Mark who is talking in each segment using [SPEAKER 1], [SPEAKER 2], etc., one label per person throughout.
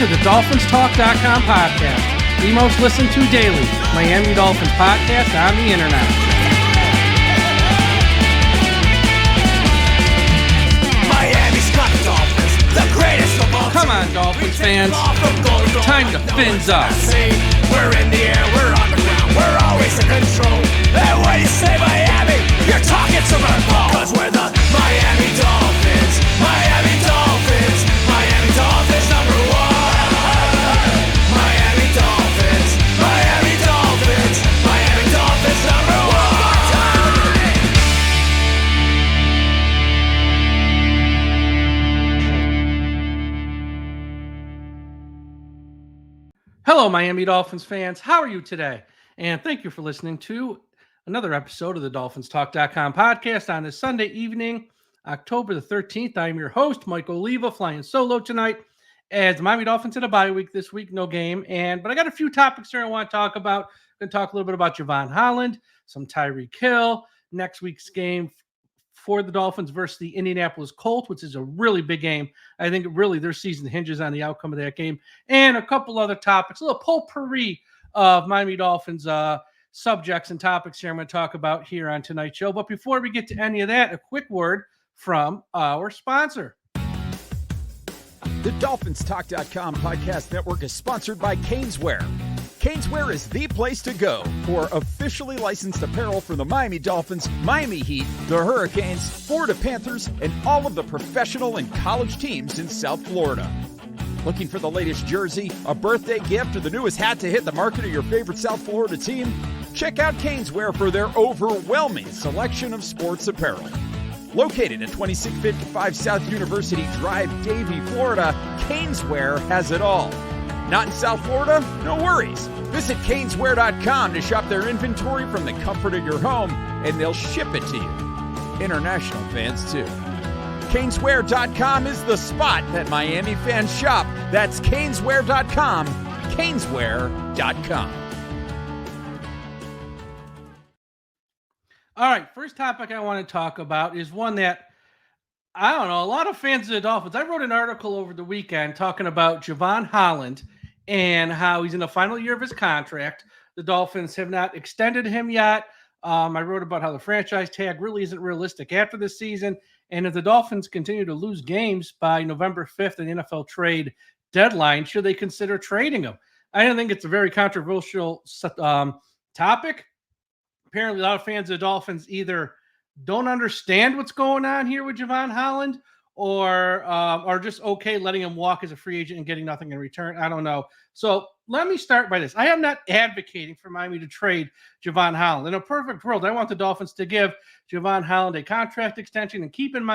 [SPEAKER 1] to the DolphinsTalk.com podcast, the most listened to daily Miami Dolphins podcast on the internet.
[SPEAKER 2] Miami's got the Dolphins, the greatest of all.
[SPEAKER 1] Come on, Dolphins fans. Time to fins up.
[SPEAKER 2] We're in the air, we're on the ground, we're always in control. And when you say Miami, you're talking Super Bowl. Cause we're the Miami Dolphins, Miami Dolphins, Miami Dolphins number one. Miami Dolphins, Miami Dolphins, Miami Dolphins number one.
[SPEAKER 1] Hello, Miami Dolphins fans. How are you today? And thank you for listening to another episode of the DolphinsTalk.com podcast on this Sunday evening, October the 13th. I'm your host, Mike Oliva, flying solo tonight as the Miami Dolphins had a bye week this week, no game. But I got a few topics here I want to talk about. I'm going to talk a little bit about Jevon Holland, some Tyreek Hill, next week's game for the Dolphins versus the Indianapolis Colts, which is a really big game. I think really their season hinges on the outcome of that game, and a couple other topics, a little potpourri of Miami Dolphins subjects and topics here I'm going to talk about here on tonight's show. But before we get to any of that, a quick word from our sponsor.
[SPEAKER 3] The DolphinsTalk.com podcast network is sponsored by Caneswear. Caneswear is the place to go for officially licensed apparel for the Miami Dolphins, Miami Heat, the Hurricanes, Florida Panthers, and all of the professional and college teams in South Florida. Looking for the latest jersey, a birthday gift, or the newest hat to hit the market of your favorite South Florida team? Check out Caneswear for their overwhelming selection of sports apparel. Located at 2655 South University Drive, Davie, Florida, Caneswear has it all. Not in South Florida? No worries. Visit Caneswear.com to shop their inventory from the comfort of your home, and they'll ship it to you. International fans, too. Caneswear.com is the spot that Miami fans shop. That's Caneswear.com. Caneswear.com.
[SPEAKER 1] All right, first topic I want to talk about is one that, I don't know, a lot of fans of the Dolphins. I wrote an article over the weekend talking about Jevon Holland and how he's in the final year of his contract. The Dolphins have not extended him yet. I wrote about how the franchise tag really isn't realistic after this season. And if the Dolphins continue to lose games by November 5th, the NFL trade deadline, should they consider trading him? I don't think it's a very controversial topic. Apparently, a lot of fans of the Dolphins either don't understand what's going on here with Jevon Holland or are just okay letting him walk as a free agent and getting nothing in return. I don't know. So let me start by this. I am not advocating for Miami to trade Jevon Holland. In a perfect world, I want the Dolphins to give Jevon Holland a contract extension and keep him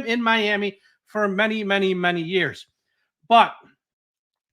[SPEAKER 1] in Miami for many, many, many years. But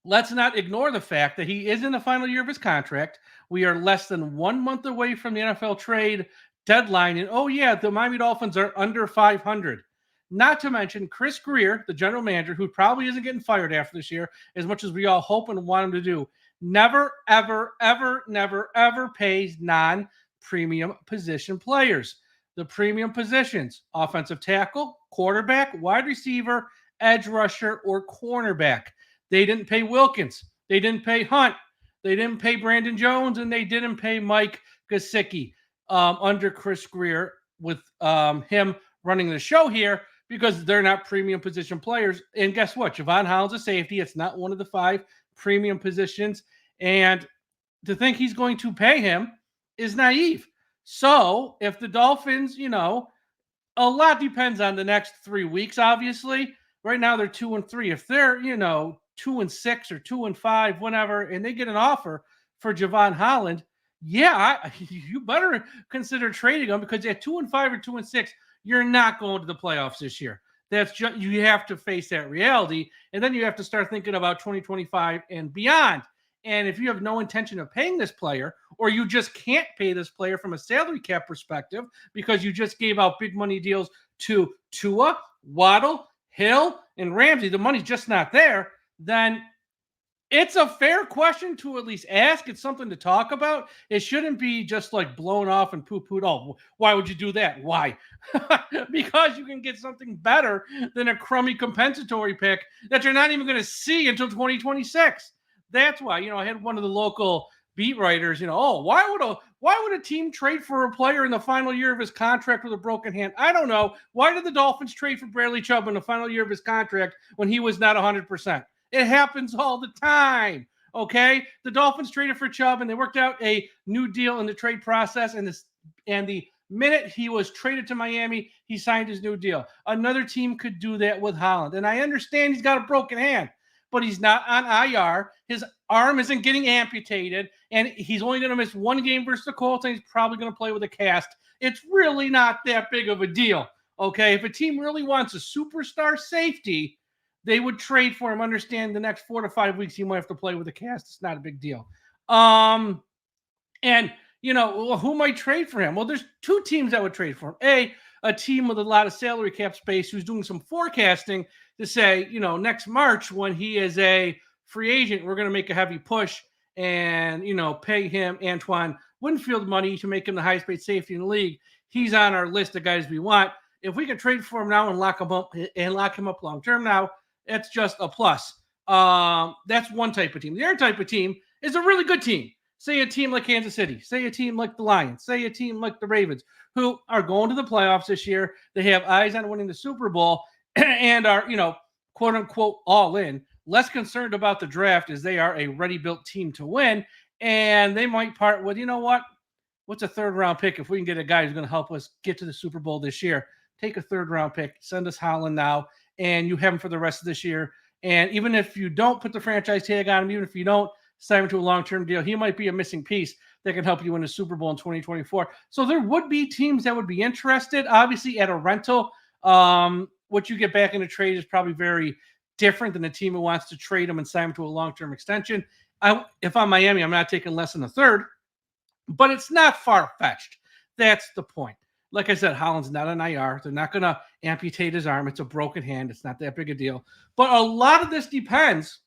[SPEAKER 1] let's not ignore the fact that he is in the final year of his contract. We are less than 1 month away from the NFL trade deadline. And, oh, yeah, the Miami Dolphins are under 500. Not to mention Chris Grier, the general manager, who probably isn't getting fired after this year, as much as we all hope and want him to do, never, ever, ever, never, ever pays non-premium position players. The premium positions, offensive tackle, quarterback, wide receiver, edge rusher, or cornerback. They didn't pay Wilkins. They didn't pay Hunt. They didn't pay Brandon Jones, and they didn't pay Mike Gesicki under Chris Grier with him running the show here because they're not premium position players. And guess what? Jevon Holland's a safety. It's not one of the 5 premium positions. And to think he's going to pay him is naive. So if the Dolphins, a lot depends on the next 3 weeks, obviously. Right now they're 2-3. If they're, 2-6 or 2-5, whatever, and they get an offer for Jevon Holland, you better consider trading him because at 2-5 or 2-6, you're not going to the playoffs this year. That's just, you have to face that reality, and then you have to start thinking about 2025 and beyond. And if you have no intention of paying this player, or you just can't pay this player from a salary cap perspective because you just gave out big money deals to Tua, Waddle, Hill, and Ramsey, the money's just not there, then It's a fair question to at least ask. It's something to talk about. It shouldn't be just like blown off and poo-pooed. Oh, why would you do that? Why? Because you can get something better than a crummy compensatory pick that you're not even going to see until 2026. That's why, I had one of the local beat writers, why would a team trade for a player in the final year of his contract with a broken hand? I don't know. Why did the Dolphins trade for Bradley Chubb in the final year of his contract when he was not 100%? It happens all the time, okay? The Dolphins traded for Chubb, and they worked out a new deal in the trade process, and the minute he was traded to Miami, he signed his new deal. Another team could do that with Holland, and I understand he's got a broken hand, but he's not on IR. His arm isn't getting amputated, and he's only going to miss one game versus the Colts, and he's probably going to play with a cast. It's really not that big of a deal, okay? If a team really wants a superstar safety, they would trade for him. Understand the next 4 to 5 weeks he might have to play with a cast. It's not a big deal. And who might trade for him? Well, there's two teams that would trade for him. A team with a lot of salary cap space who's doing some forecasting to say, next March when he is a free agent, we're going to make a heavy push and, pay him Antoine Winfield money to make him the highest paid safety in the league. He's on our list of guys we want. If we can trade for him now and lock him up long term now, it's just a plus. That's one type of team. The other type of team is a really good team. Say a team like Kansas City. Say a team like the Lions. Say a team like the Ravens, who are going to the playoffs this year. They have eyes on winning the Super Bowl and are, quote unquote, all in. Less concerned about the draft as they are a ready-built team to win. And they might part with, what's a third-round pick if we can get a guy who's going to help us get to the Super Bowl this year? Take a third-round pick. Send us Holland now. And you have him for the rest of this year. And even if you don't put the franchise tag on him, even if you don't sign him to a long-term deal, he might be a missing piece that can help you win the Super Bowl in 2024. So there would be teams that would be interested. Obviously, at a rental, what you get back in a trade is probably very different than a team who wants to trade him and sign him to a long-term extension. If I'm Miami, I'm not taking less than a third, but it's not far-fetched. That's the point. Like I said, Holland's not an IR. They're not going to amputate his arm. It's a broken hand. It's not that big a deal. But a lot of this depends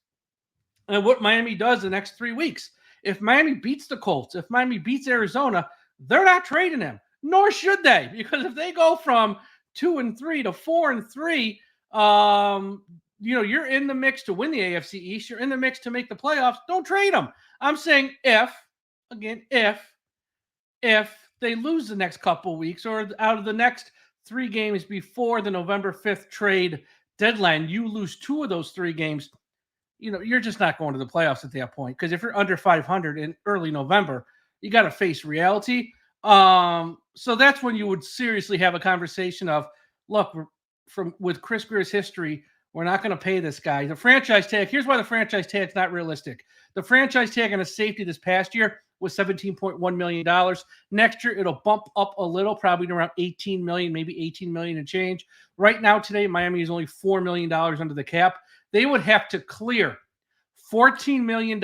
[SPEAKER 1] on what Miami does the next 3 weeks. If Miami beats the Colts, if Miami beats Arizona, they're not trading him, nor should they, because if they go from 2-3 to 4-3, you're in the mix to win the AFC East. You're in the mix to make the playoffs. Don't trade him. I'm saying if they lose the next couple weeks or out of the next 3 games before the November 5th trade deadline, you lose 2 of those 3 games, you're just not going to the playoffs at that point. Because if you're under 500 in early November, you got to face reality. So that's when you would seriously have a conversation of, look, with Chris Grier's history, we're not going to pay this guy. The franchise tag, here's why the franchise tag's not realistic. The franchise tag on a safety this past year was $17.1 million. Next year, it'll bump up a little, probably to around $18 million, maybe $18 million and change. Right now, today, Miami is only $4 million under the cap. They would have to clear $14 million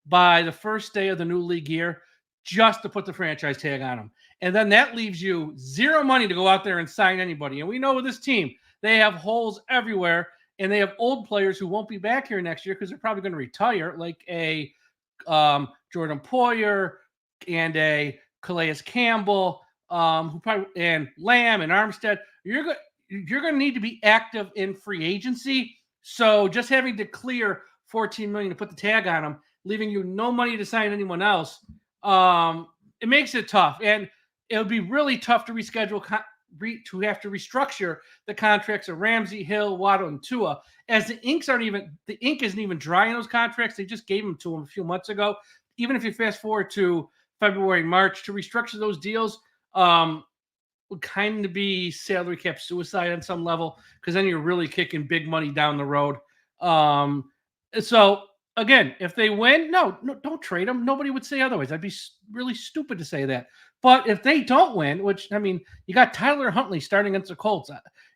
[SPEAKER 1] by the first day of the new league year just to put the franchise tag on them. And then that leaves you zero money to go out there and sign anybody. And we know with this team, they have holes everywhere, and they have old players who won't be back here next year because they're probably going to retire, like a Jordan Poyer and a Calais Campbell, and Lamb and Armstead. You're going to need to be active in free agency. So just having to clear $14 million to put the tag on them, leaving you no money to sign anyone else, it makes it tough. And it would be really tough to reschedule, to have to restructure the contracts of Ramsey, Hill, Waddle, and Tua, as the ink isn't even dry in those contracts. They just gave them to them a few months ago. Even if you fast forward to February, March, to restructure those deals would kind of be salary cap suicide on some level, because then you're really kicking big money down the road. So again, if they win, no, don't trade them. Nobody would say otherwise. I'd be really stupid to say that. But if they don't win, which, I mean, you got Tyler Huntley starting against the Colts.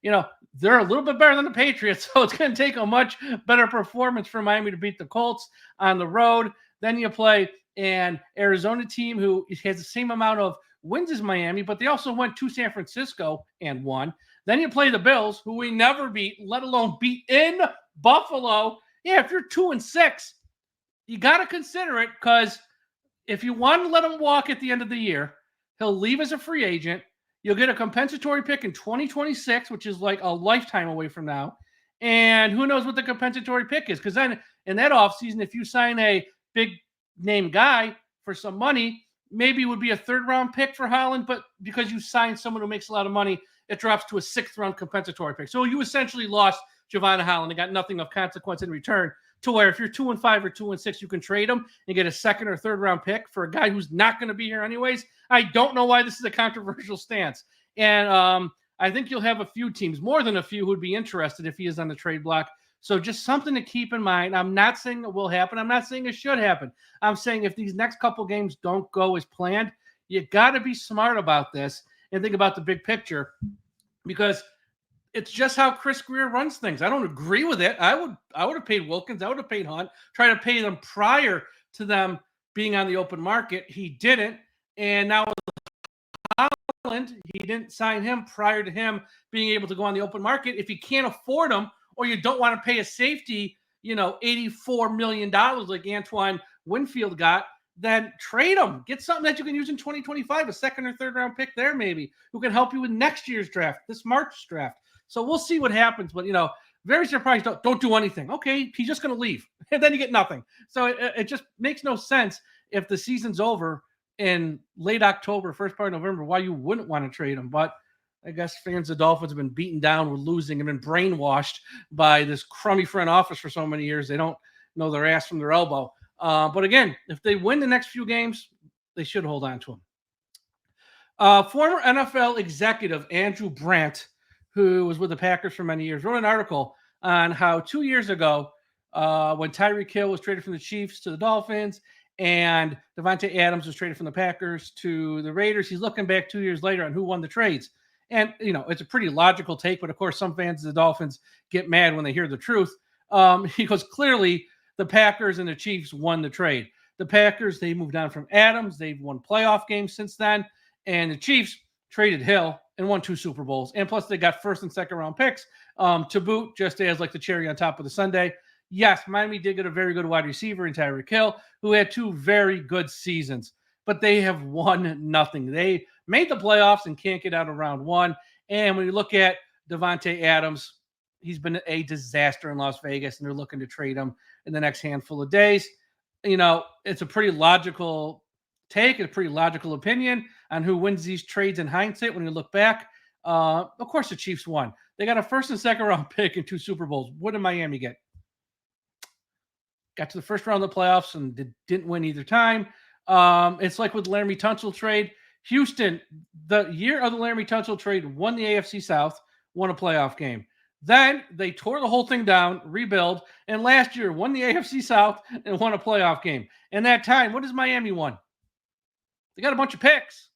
[SPEAKER 1] They're a little bit better than the Patriots, so it's going to take a much better performance for Miami to beat the Colts on the road. Then you play an Arizona team who has the same amount of wins as Miami, but they also went to San Francisco and won. Then you play the Bills, who we never beat, let alone beat in Buffalo. Yeah, if you're 2-6 you got to consider it, because if you want to let him walk at the end of the year, he'll leave as a free agent. You'll get a compensatory pick in 2026, which is like a lifetime away from now. And who knows what the compensatory pick is? Because then in that offseason, if you sign a big name guy for some money, maybe it would be a third-round pick for Holland, but because you signed someone who makes a lot of money, it drops to a sixth-round compensatory pick. So you essentially lost Jevon Holland and got nothing of consequence in return, to where if you're 2-5 or 2-6, you can trade him and get a second or third-round pick for a guy who's not going to be here anyways. I don't know why this is a controversial stance. And I think you'll have a few teams, more than a few, who'd be interested if he is on the trade block. So just something to keep in mind. I'm not saying it will happen. I'm not saying it should happen. I'm saying if these next couple games don't go as planned, you got to be smart about this and think about the big picture, because it's just how Chris Grier runs things. I don't agree with it. I would have paid Wilkins. I would have paid Hunt. Try to pay them prior to them being on the open market. He didn't. And now with Holland, he didn't sign him prior to him being able to go on the open market. If you can't afford him, or you don't want to pay a safety, $84 million like Antoine Winfield got, then trade him. Get something that you can use in 2025, a second or third round pick there maybe, who can help you with next year's draft, this March draft. So we'll see what happens. But, very surprised. Don't do anything. Okay, he's just going to leave. And then you get nothing. So it just makes no sense if the season's over in late October, first part of November, why you wouldn't want to trade him. But I guess fans of the Dolphins have been beaten down with losing and been brainwashed by this crummy front office for so many years. They don't know their ass from their elbow. But again, if they win the next few games, they should hold on to him. Former NFL executive Andrew Brandt, who was with the Packers for many years, wrote an article on how 2 years ago, when Tyreek Hill was traded from the Chiefs to the Dolphins and Davante Adams was traded from the Packers to the Raiders, he's looking back 2 years later on who won the trades. And, it's a pretty logical take, but of course, some fans of the Dolphins get mad when they hear the truth. Because clearly the Packers and the Chiefs won the trade. The Packers, they moved on from Adams. They've won playoff games since then. And the Chiefs traded Hill and won 2 Super Bowls. And plus they got first and second round picks to boot, just as like the cherry on top of the sundae. Yes, Miami did get a very good wide receiver in Tyreek Hill, who had 2 very good seasons, but they have won nothing. They made the playoffs and can't get out of round 1. And when you look at Davante Adams, he's been a disaster in Las Vegas, and they're looking to trade him in the next handful of days. It's a pretty logical take, a pretty logical opinion on who wins these trades in hindsight when you look back. Of course, the Chiefs won. They got a first and second round pick in 2 Super Bowls. What did Miami get? Got to the first round of the playoffs and didn't win either time. It's like with the Laramie Tunsil trade. Houston, the year of the Laramie Tunsil trade, won the AFC South, won a playoff game. Then they tore the whole thing down, rebuild, and last year won the AFC South and won a playoff game. And that time, what does Miami won? They got a bunch of picks.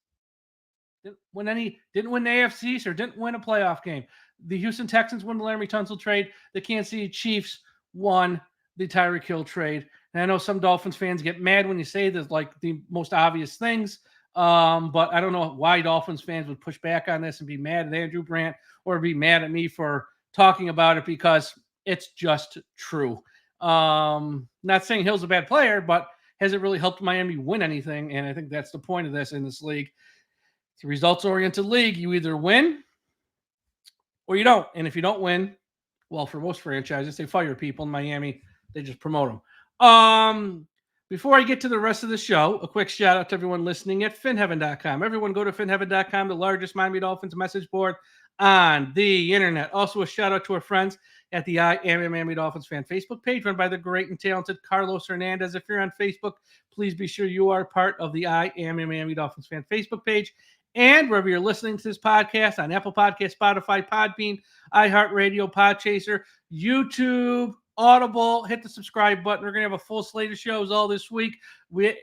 [SPEAKER 1] Didn't win the AFC, so didn't win a playoff game. The Houston Texans won the Laramie Tunsil trade. The Kansas City Chiefs won the Tyreek Hill trade. And I know some Dolphins fans get mad when you say this, like the most obvious things. But I don't know why Dolphins fans would push back on this and be mad at Andrew Brandt or be mad at me for talking about it, because it's just true. Not saying Hill's a bad player, but has it really helped Miami win anything? And I think that's the point of this in this league. It's a results-oriented league. You either win or you don't. And if you don't win, well, for most franchises, they fire people. In Miami, they just promote them. Before I get to the rest of the show, a quick shout out to everyone listening at finheaven.com. Everyone go to finheaven.com, the largest Miami Dolphins message board on the internet. Also a shout out to our friends at the I Am a Miami Dolphins fan Facebook page, run by the great and talented Carlos Hernandez. If you're on Facebook, please be sure you are part of the I Am a Miami Dolphins fan Facebook page. And wherever you're listening to this podcast, on Apple Podcasts, Spotify, Podbean, iHeartRadio, Podchaser, YouTube, Audible, hit the subscribe button. We're going to have a full slate of shows all this week. We're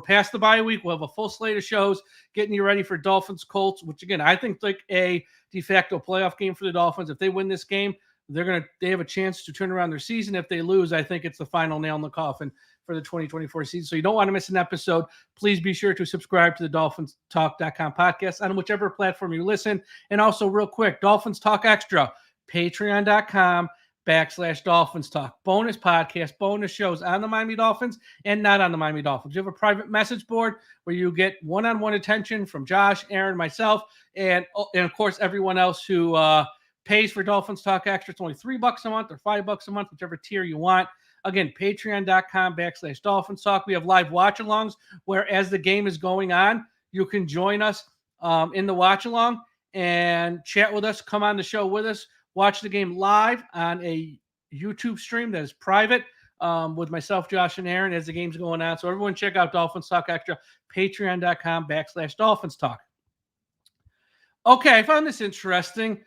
[SPEAKER 1] past the bye week. We'll have a full slate of shows getting you ready for Dolphins-Colts, which again, I think like a de facto playoff game for the Dolphins. If they win this game, they have a chance to turn around their season. If they lose, I think it's the final nail in the coffin for the 2024 season. So you don't want to miss an episode. Please be sure to subscribe to the DolphinsTalk.com podcast on whichever platform you listen. And also real quick, Dolphins Talk Extra, patreon.com Dolphins Talk. Bonus podcast, bonus shows on the Miami Dolphins and not on the Miami Dolphins. You have a private message board where you get one-on-one attention from Josh, Aaron, myself, and of course, everyone else who pays for Dolphins Talk Extra. It's only $3 a month or $5 a month, whichever tier you want. Again, patreon.com/Dolphins Talk. We have live watch-alongs where as the game is going on, you can join us in the watch-along and chat with us, come on the show with us, watch the game live on a YouTube stream that is private with myself, Josh, and Aaron as the game's going on. So everyone check out Dolphins Talk Extra, patreon.com/Dolphins Talk. Okay, I found this interesting.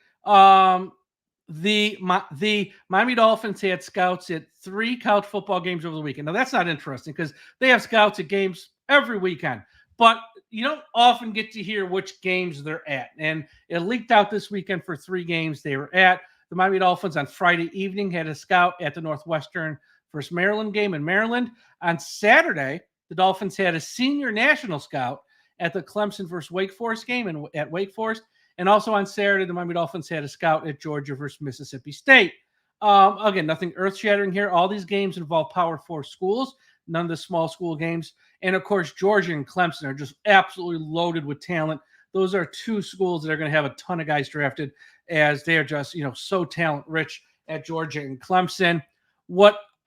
[SPEAKER 1] The Miami Dolphins had scouts at 3 college football games over the weekend. Now, that's not interesting because they have scouts at games every weekend. But you don't often get to hear which games they're at. And it leaked out this weekend for 3 games they were at. The Miami Dolphins on Friday evening had a scout at the Northwestern versus Maryland game in Maryland. On Saturday, the Dolphins had a senior national scout at the Clemson versus Wake Forest game at Wake Forest. And also on Saturday, the Miami Dolphins had a scout at Georgia versus Mississippi State. Again, nothing earth-shattering here. All these games involve Power 4 schools, none of the small school games. And, of course, Georgia and Clemson are just absolutely loaded with talent. Those are 2 schools that are going to have a ton of guys drafted as they are just, so talent-rich at Georgia and Clemson.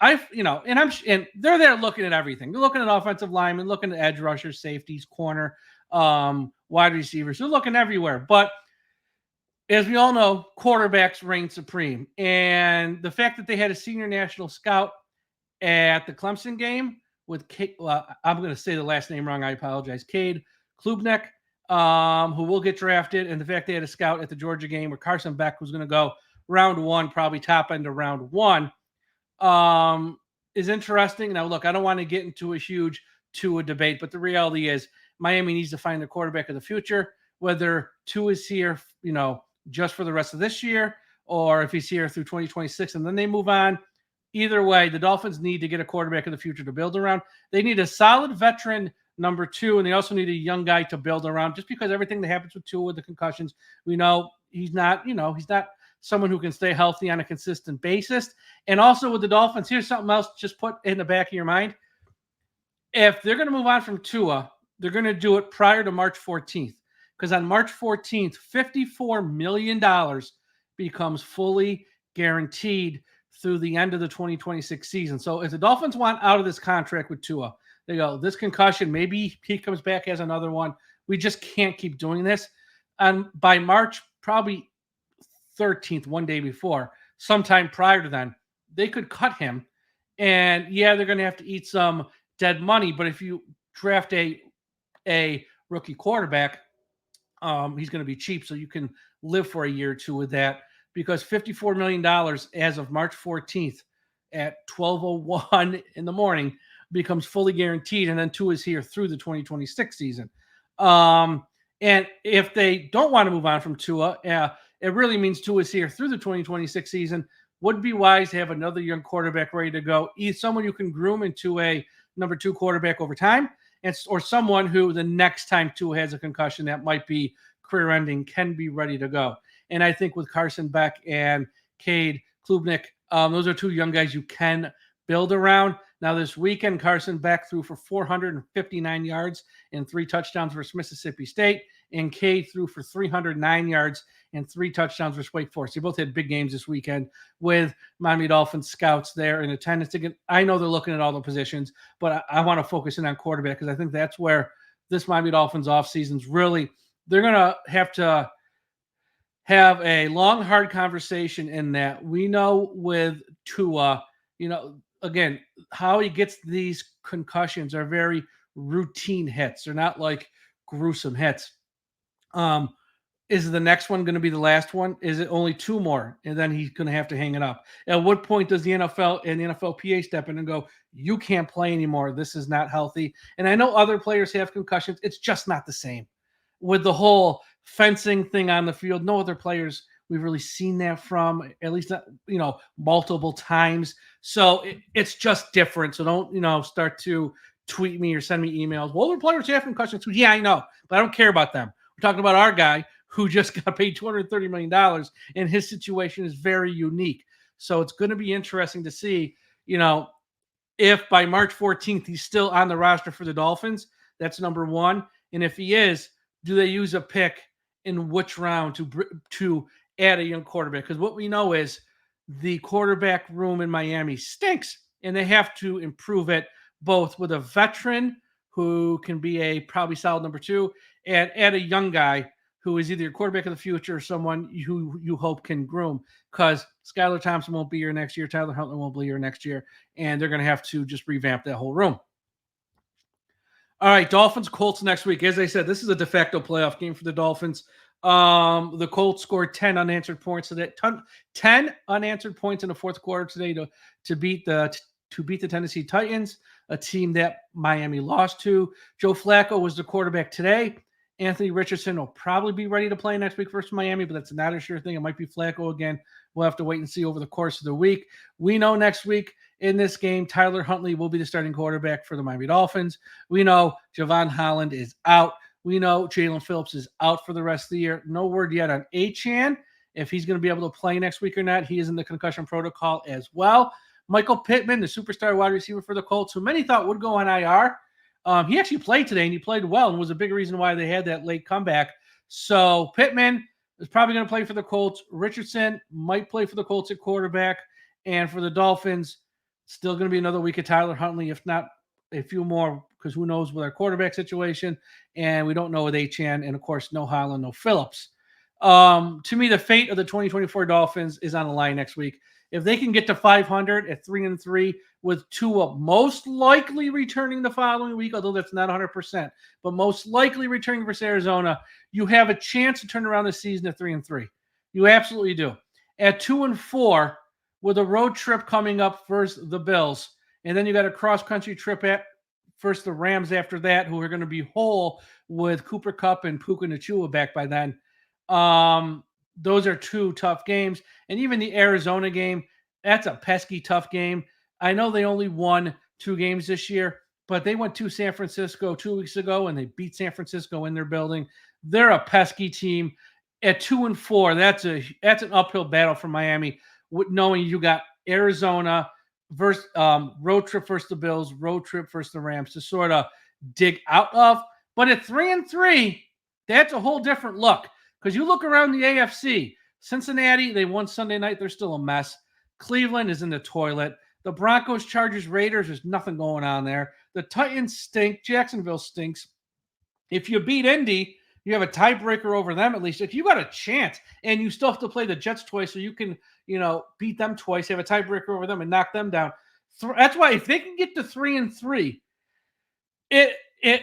[SPEAKER 1] And they're there looking at everything. They're looking at offensive linemen, looking at edge rushers, safeties, corner, wide receivers. They're looking everywhere. But as we all know, quarterbacks reign supreme. And the fact that they had a senior national scout at the Clemson game with I'm going to say the last name wrong. I apologize. Cade Klubnik, who will get drafted. And the fact they had a scout at the Georgia game where Carson Beck was going to go round 1, probably top end of round 1, is interesting. Now, look, I don't want to get into a huge Tua debate, but the reality is Miami needs to find the quarterback of the future, whether Tua is here, just for the rest of this year, or if he's here through 2026 and then they move on. Either way, the Dolphins need to get a quarterback of the future to build around. They need a solid veteran number 2, and they also need a young guy to build around. Just because everything that happens with Tua with the concussions, we know he's not someone who can stay healthy on a consistent basis. And also with the Dolphins, here's something else just put in the back of your mind. If they're going to move on from Tua, they're going to do it prior to March 14th. Because on March 14th, $54 million becomes fully guaranteed through the end of the 2026 season. So if the Dolphins want out of this contract with Tua, they go, this concussion, maybe he comes back as another one. We just can't keep doing this. And by March, probably 13th, one day before, sometime prior to then, they could cut him. And yeah, they're going to have to eat some dead money. But if you draft a rookie quarterback, he's going to be cheap. So you can live for a year or 2 with that, because $54 million as of March 14th at 12:01 in the morning becomes fully guaranteed. And then Tua is here through the 2026 season. And if they don't want to move on from Tua, it really means Tua is here through the 2026 season. Would be wise to have another young quarterback ready to go. Either someone you can groom into a number 2 quarterback over time, or someone who the next time Tua has a concussion that might be career-ending can be ready to go. And I think with Carson Beck and Cade Klubnik, those are 2 young guys you can build around. Now, this weekend, Carson Beck threw for 459 yards and 3 touchdowns versus Mississippi State, and Cade threw for 309 yards and 3 touchdowns versus Wake Forest. They both had big games this weekend with Miami Dolphins scouts there in attendance. Again, I know they're looking at all the positions, but I want to focus in on quarterback because I think that's where this Miami Dolphins offseason is really – they're going to have a long, hard conversation in that. We know with Tua, again, how he gets these concussions are very routine hits. They're not like gruesome hits. Is the next one going to be the last one? Is it only 2 more? And then he's going to have to hang it up. At what point does the NFL and the NFLPA step in and go, you can't play anymore. This is not healthy. And I know other players have concussions. It's just not the same. With the whole fencing thing on the field, no other players we've really seen that from, at least, multiple times. So it's just different. So don't, start to tweet me or send me emails. Well, other players have concussions. Yeah, I know, but I don't care about them. We're talking about our guy who just got paid $230 million, and his situation is very unique. So it's going to be interesting to see, if by March 14th he's still on the roster for the Dolphins. That's number one. And if he is, do they use a pick in which round to add a young quarterback? Because what we know is the quarterback room in Miami stinks, and they have to improve it both with a veteran who can be a probably solid number two and add a young guy who is either your quarterback of the future or someone who you hope can groom, because Skylar Thompson won't be here next year. Tyler Huntley won't be here next year, and they're going to have to just revamp that whole room. All right, Dolphins-Colts next week. As I said, this is a de facto playoff game for the Dolphins. The Colts scored 10 unanswered points today. 10 unanswered points in the fourth quarter today to beat the Tennessee Titans, a team that Miami lost to. Joe Flacco was the quarterback today. Anthony Richardson will probably be ready to play next week versus Miami, but that's not a sure thing. It might be Flacco again. We'll have to wait and see over the course of the week. We know next week in this game, Tyler Huntley will be the starting quarterback for the Miami Dolphins. We know Jevon Holland is out. We know Jaylen Phillips is out for the rest of the year. No word yet on Achane, if he's going to be able to play next week or not. He is in the concussion protocol as well. Michael Pittman, the superstar wide receiver for the Colts, who many thought would go on IR, he actually played today, and he played well and was a big reason why they had that late comeback. So Pittman is probably going to play for the Colts. Richardson might play for the Colts at quarterback. And for the Dolphins, still going to be another week of Tyler Huntley, if not a few more, because who knows with our quarterback situation. And we don't know with Achane. And, of course, no Holland, no Phillips. To me, the fate of the 2024 Dolphins is on the line next week. If they can get to 500 at 3-3 with Tua most likely returning the following week, although that's not 100%, but most likely returning versus Arizona, you have a chance to turn around the season at 3-3. You absolutely do. At 2-4, with a road trip coming up versus the Bills, and then you got a cross-country trip at versus the Rams after that, who are going to be whole with Cooper Kupp and Puka Nacua back by then. Those are two tough games. And even the Arizona game, that's a pesky tough game. I know they only won 2 games this year, but they went to San Francisco 2 weeks ago, and they beat San Francisco in their building. They're a pesky team. At 2-4, that's an uphill battle for Miami, knowing you got Arizona versus road trip versus the Bills, road trip versus the Rams to sort of dig out of. But at 3-3, that's a whole different look. Because you look around the AFC, Cincinnati, they won Sunday night. They're still a mess. Cleveland is in the toilet. The Broncos, Chargers, Raiders, there's nothing going on there. The Titans stink. Jacksonville stinks. If you beat Indy, you have a tiebreaker over them at least. If you got a chance, and you still have to play the Jets twice, so you can, beat them twice, have a tiebreaker over them and knock them down. That's why if they can get to 3-3, it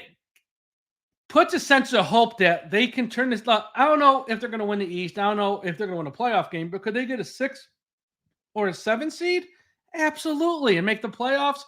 [SPEAKER 1] puts a sense of hope that they can turn this. I don't know if they're going to win the East. I don't know if they're going to win a playoff game, but could they get a 6 or a 7 seed? Absolutely. And make the playoffs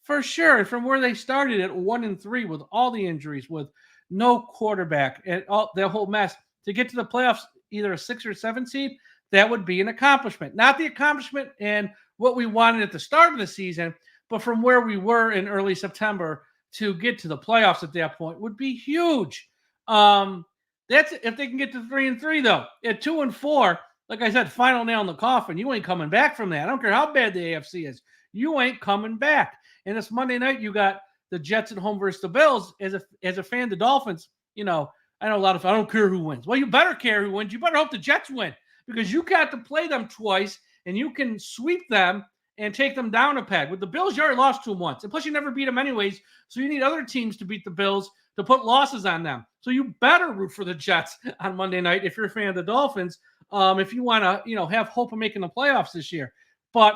[SPEAKER 1] for sure. And from where they started at 1-3 with all the injuries, with no quarterback and all the whole mess, to get to the playoffs, either a 6 or 7 seed, that would be an accomplishment. Not the accomplishment and what we wanted at the start of the season, but from where we were in early September to get to the playoffs at that point would be huge. That's if they can get to 3-3, though. At 2-4, like I said, final nail in the coffin. You ain't coming back from that. I don't care how bad the AFC is. You ain't coming back. And this Monday night, you got the Jets at home versus the Bills. As a fan of the Dolphins, I know a lot of I don't care who wins. Well, you better care who wins. You better hope the Jets win, because you got to play them twice, and you can sweep them and take them down a peg. With the Bills, you already lost to them once. And plus, you never beat them anyways, so you need other teams to beat the Bills to put losses on them. So you better root for the Jets on Monday night if you're a fan of the Dolphins, if you want to, have hope of making the playoffs this year. But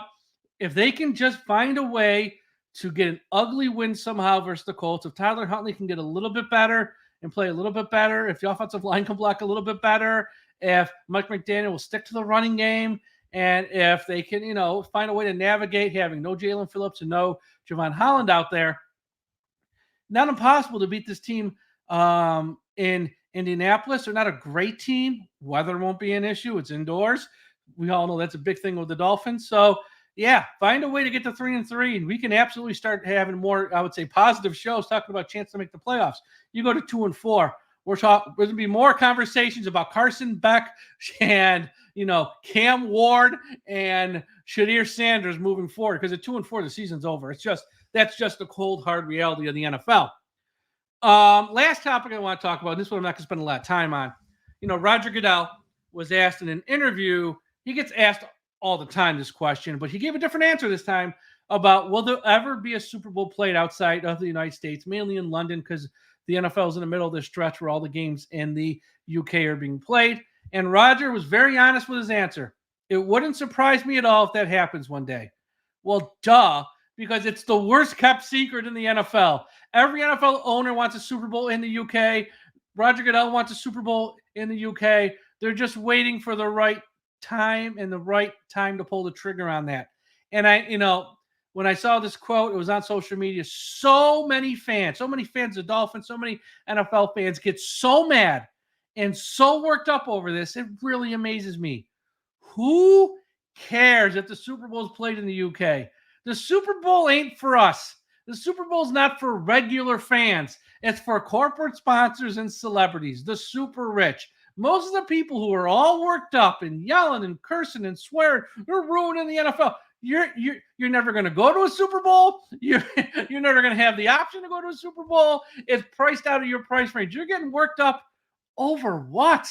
[SPEAKER 1] if they can just find a way to get an ugly win somehow versus the Colts, if Tyler Huntley can get a little bit better and play a little bit better, if the offensive line can block a little bit better, if Mike McDaniel will stick to the running game, and if they can, find a way to navigate having no Jaylen Phillips and no Jevon Holland out there, not impossible to beat this team in Indianapolis. They're not a great team. Weather won't be an issue. It's indoors. We all know that's a big thing with the Dolphins. So, yeah, find a way to get to 3-3, and we can absolutely start having more, I would say, positive shows talking about chance to make the playoffs. You go to 2-4. There's going to be more conversations about Carson Beck and, Cam Ward and Shadir Sanders moving forward, because at 2-4, the season's over. That's just the cold, hard reality of the NFL. Last topic I want to talk about, and this one I'm not going to spend a lot of time on. Roger Goodell was asked in an interview. He gets asked all the time this question, but he gave a different answer this time about, will there ever be a Super Bowl played outside of the United States, mainly in London, because the NFL is in the middle of this stretch where all the games in the UK are being played. And Roger was very honest with his answer. It wouldn't surprise me at all if that happens one day. Well, duh, because it's the worst kept secret in the NFL. Every NFL owner wants a Super Bowl in the UK. Roger Goodell wants a Super Bowl in the UK. They're just waiting for the right time and the right time to pull the trigger on that. And when I saw this quote, it was on social media. So many fans of Dolphins, so many NFL fans get so mad and so worked up over this. It really amazes me. Who cares if the Super Bowl is played in the UK? The Super Bowl ain't for us. The Super Bowl is not for regular fans. It's for corporate sponsors and celebrities, the super rich. Most of the people who are all worked up and yelling and cursing and swearing, they're ruining the NFL. You're never going to go to a Super Bowl. You're never going to have the option to go to a Super Bowl. It's priced out of your price range. You're getting worked up over what?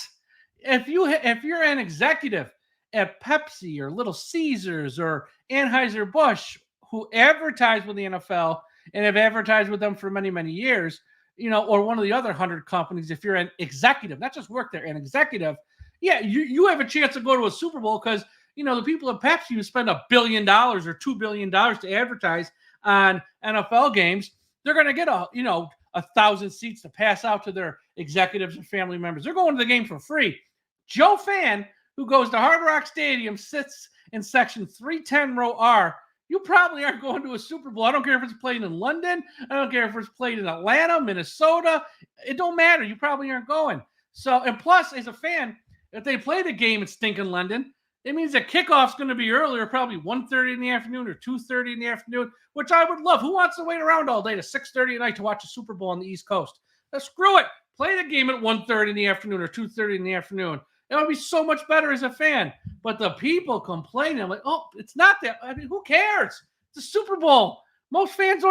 [SPEAKER 1] If you're an executive at Pepsi or Little Caesars or Anheuser-Busch who advertise with the NFL and have advertised with them for many, many years, or one of the other 100 companies, if you're an executive, not just work there, an executive, yeah, you have a chance to go to a Super Bowl because the people at Pepsi who spend $1 billion or $2 billion to advertise on NFL games, they're going to get 1,000 seats to pass out to their executives and family members. They're going to the game for free. Joe Fan, who goes to Hard Rock Stadium, sits in section 310 row R. You probably aren't going to a Super Bowl. I don't care if it's played in London. I don't care if it's played in Atlanta, Minnesota. It don't matter. You probably aren't going. So, and plus, as a fan, if they play the game in stinking London, it means that kickoff's going to be earlier, probably 1:30 in the afternoon or 2:30 in the afternoon, which I would love. Who wants to wait around all day to 6:30 at night to watch a Super Bowl on the East Coast? Screw it. Play the game at 1:30 in the afternoon or 2:30 in the afternoon. It would be so much better as a fan. But the people complaining, I'm like, oh, it's not that. I mean, who cares? It's a Super Bowl. Most fans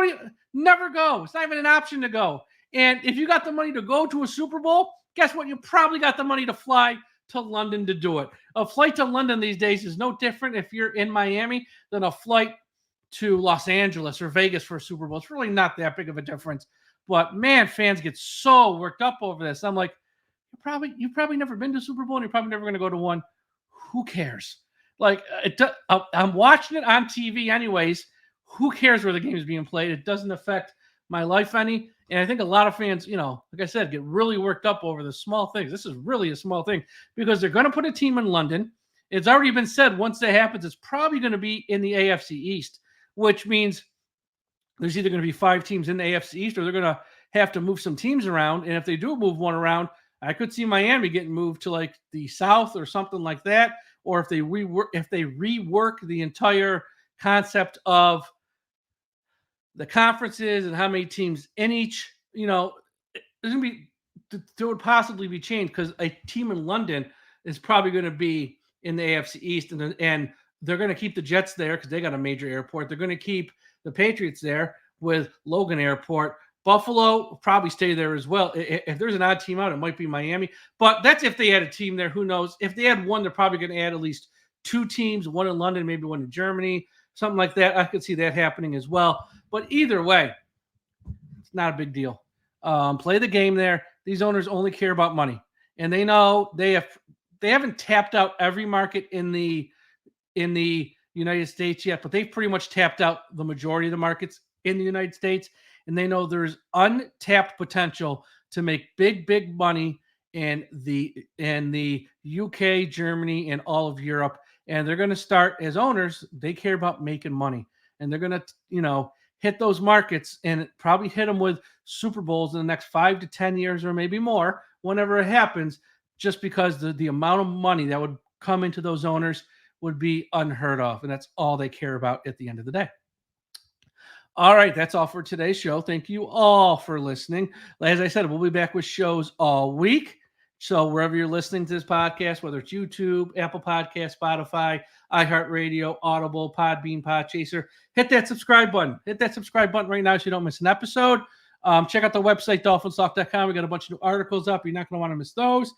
[SPEAKER 1] never go. It's not even an option to go. And if you got the money to go to a Super Bowl, guess what? You probably got the money to fly to London to do it. A flight to London these days is no different if you're in Miami than a flight to Los Angeles or Vegas for a Super Bowl. It's really not that big of a difference. But man, fans get so worked up over this. I'm like, you've probably never been to a Super Bowl and you're probably never going to go to one. Who cares? Like, I'm watching it on TV anyways. Who cares where the game is being played? It doesn't affect my life any. And I think a lot of fans, like I said, get really worked up over the small things. This is really a small thing because they're going to put a team in London. It's already been said once that happens, it's probably going to be in the AFC East, which means there's either going to be 5 teams in the AFC East or they're going to have to move some teams around. And if they do move one around, I could see Miami getting moved to like the South or something like that. Or if they rework the entire concept of the conferences and how many teams in each, there would possibly be changed because a team in London is probably going to be in the AFC East, and they're going to keep the Jets there because they got a major airport. They're going to keep the Patriots there with Logan Airport. Buffalo will probably stay there as well. If there's an odd team out, it might be Miami. But that's if they had a team there. Who knows? If they had one, they're probably going to add at least 2 teams, one in London, maybe one in Germany, something like that. I could see that happening as well. But either way, it's not a big deal. Play the game there. These owners only care about money. And they know they haven't tapped out every market in the United States yet, but they've pretty much tapped out the majority of the markets in the United States. And they know there's untapped potential to make big, big money in the UK, Germany, and all of Europe. And they're going to start, as owners, they care about making money. And they're going to, hit those markets and probably hit them with Super Bowls in the next 5 to 10 years or maybe more, whenever it happens, just because the amount of money that would come into those owners would be unheard of. And that's all they care about at the end of the day. All right, that's all for today's show. Thank you all for listening. As I said, we'll be back with shows all week. So wherever you're listening to this podcast, whether it's YouTube, Apple Podcast, Spotify, iHeartRadio, Audible, Podbean, Podchaser, hit that subscribe button. Hit that subscribe button right now so you don't miss an episode. Check out the website, DolphinsTalk.com. We got a bunch of new articles up. You're not going to want to miss those.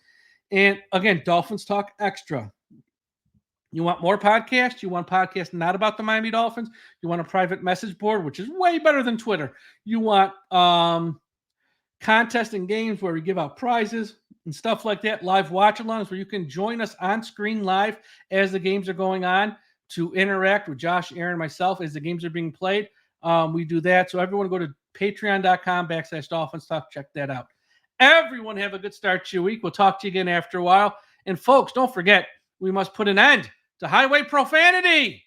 [SPEAKER 1] And again, Dolphins Talk Extra. You want more podcasts? You want podcasts not about the Miami Dolphins? You want a private message board, which is way better than Twitter. You want contests and games where we give out prizes and stuff like that. Live watch-alongs where you can join us on screen live as the games are going on to interact with Josh, Aaron, myself as the games are being played. We do that. So everyone go to patreon.com/DolphinsTalk. Check that out. Everyone have a good start to your week. We'll talk to you again after a while. And folks, don't forget, we must put an end to highway profanity.